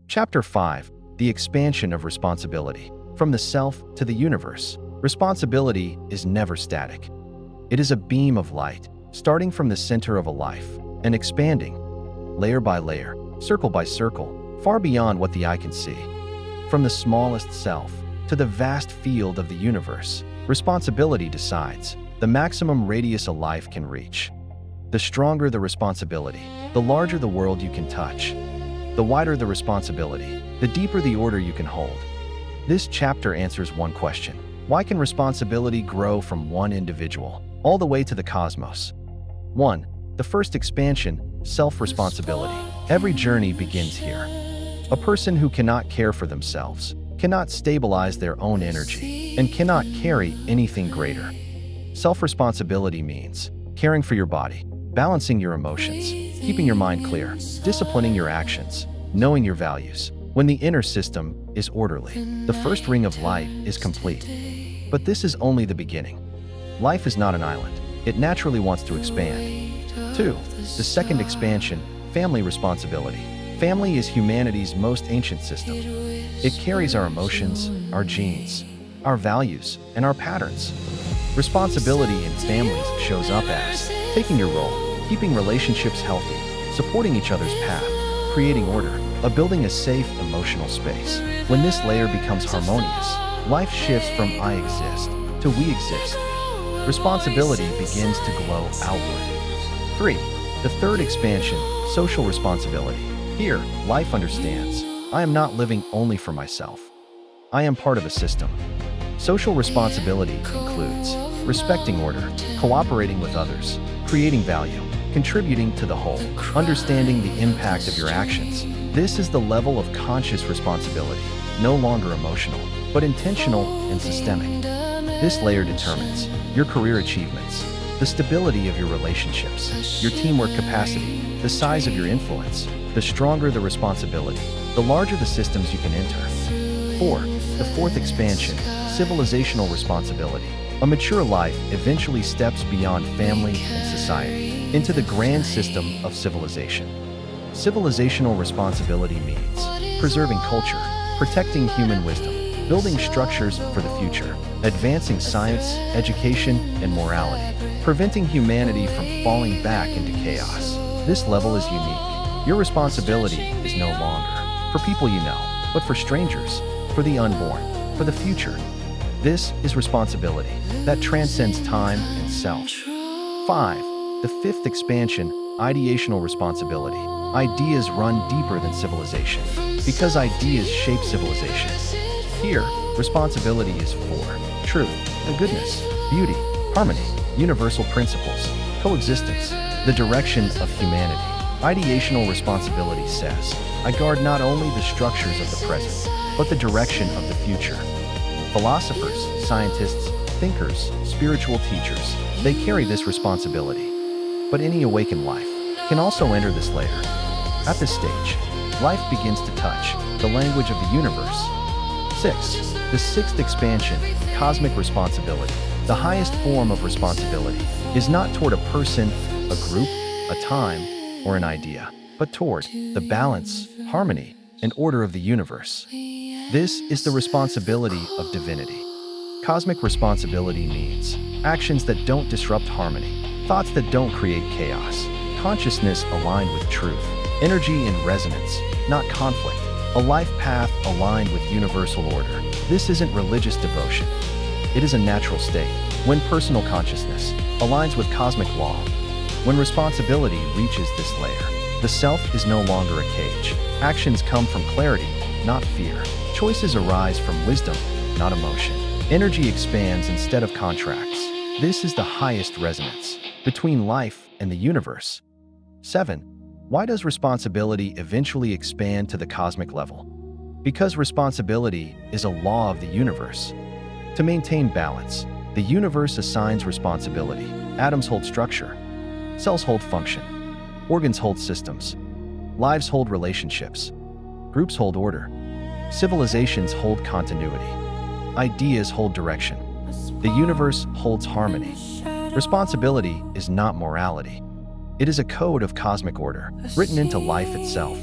Chapter 5. The expansion of responsibility. From the self to the universe, responsibility is never static. It is a beam of light, starting from the center of a life and expanding, layer by layer, circle by circle, far beyond what the eye can see. From the smallest self to the vast field of the universe, responsibility decides the maximum radius a life can reach. The stronger the responsibility, the larger the world you can touch. The wider the responsibility, the deeper the order you can hold. This chapter answers one question: why can responsibility grow from one individual all the way to the cosmos? 1. The first expansion, self-responsibility. Every journey begins here. A person who cannot care for themselves, cannot stabilize their own energy, and cannot carry anything greater. Self-responsibility means caring for your body, balancing your emotions, keeping your mind clear, disciplining your actions, knowing your values. When the inner system is orderly, the first ring of light is complete. But this is only the beginning. Life is not an island. It naturally wants to expand. 2. The second expansion, family responsibility. Family is humanity's most ancient system. It carries our emotions, our genes, our values, and our patterns. Responsibility in families shows up as taking your role, keeping relationships healthy, supporting each other's path, creating order, building a safe emotional space. When this layer becomes harmonious, life shifts from I exist to we exist. Responsibility begins to glow outward. 3. The third expansion, social responsibility. Here, life understands, I am not living only for myself. I am part of a system. Social responsibility includes respecting order, cooperating with others, creating value, contributing to the whole, understanding the impact of your actions. This is the level of conscious responsibility, no longer emotional, but intentional and systemic. This layer determines your career achievements, the stability of your relationships, your teamwork capacity, the size of your influence. The stronger the responsibility, the larger the systems you can enter. 4. The fourth expansion, civilizational responsibility. A mature life eventually steps beyond family and society into the grand system of civilization. Civilizational responsibility means preserving culture, protecting human wisdom, building structures for the future, advancing science, education, and morality, preventing humanity from falling back into chaos. This level is unique. Your responsibility is no longer for people you know, but for strangers, for the unborn, for the future. This is responsibility that transcends time and self. 5. The fifth expansion, ideational responsibility. Ideas run deeper than civilization because ideas shape civilization. Here, responsibility is for truth and goodness, beauty, harmony, universal principles, coexistence, the direction of humanity. Ideational responsibility says, I guard not only the structures of the present, but the direction of the future. Philosophers, scientists, thinkers, spiritual teachers, they carry this responsibility. But any awakened life can also enter this layer. At this stage, life begins to touch the language of the universe. 6. The sixth expansion, cosmic responsibility. The highest form of responsibility is not toward a person, a group, a time, or an idea, but toward the balance, harmony, and order of the universe. This is the responsibility of divinity. Cosmic responsibility means actions that don't disrupt harmony, thoughts that don't create chaos, consciousness aligned with truth, energy in resonance, not conflict, a life path aligned with universal order. This isn't religious devotion. It is a natural state. When personal consciousness aligns with cosmic law, when responsibility reaches this layer, the self is no longer a cage. Actions come from clarity, not fear. Choices arise from wisdom, not emotion. Energy expands instead of contracts. This is the highest resonance between life and the universe. 7. Why does responsibility eventually expand to the cosmic level? Because responsibility is a law of the universe. To maintain balance, the universe assigns responsibility. Atoms hold structure. Cells hold function. Organs hold systems. Lives hold relationships. Groups hold order. Civilizations hold continuity. Ideas hold direction. The universe holds harmony. Responsibility is not morality. It is a code of cosmic order, written into life itself.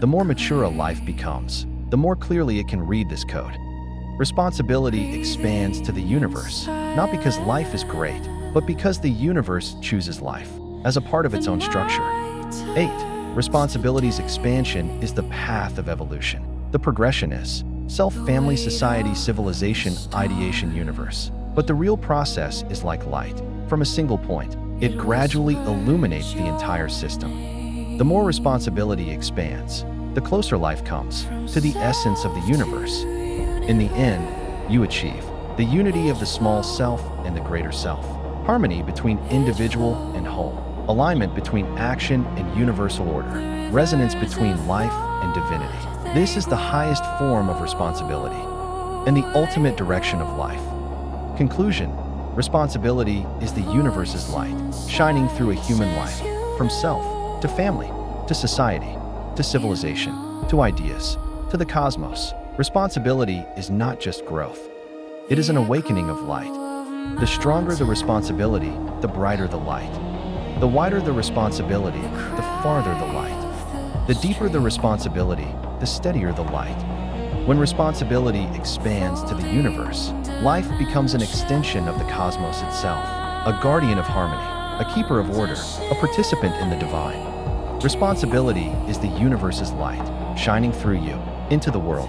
The more mature a life becomes, the more clearly it can read this code. Responsibility expands to the universe, not because life is great, but because the universe chooses life as a part of its own structure. 8. Responsibility's expansion is the path of evolution. The progression is self, family, society, civilization, ideation, universe. But the real process is like light. From a single point, it gradually illuminates the entire system. The more responsibility expands, the closer life comes to the essence of the universe. In the end, you achieve the unity of the small self and the greater self, harmony between individual and whole, alignment between action and universal order, resonance between life and divinity. This is the highest form of responsibility and the ultimate direction of life. Conclusion: responsibility is the universe's light, shining through a human life, from self to family, to society, to civilization, to ideas, to the cosmos. Responsibility is not just growth. It is an awakening of light. The stronger the responsibility, the brighter the light. The wider the responsibility, the farther the light. The deeper the responsibility, the steadier the light. When responsibility expands to the universe, life becomes an extension of the cosmos itself, a guardian of harmony, a keeper of order, a participant in the divine. Responsibility is the universe's light, shining through you, into the world.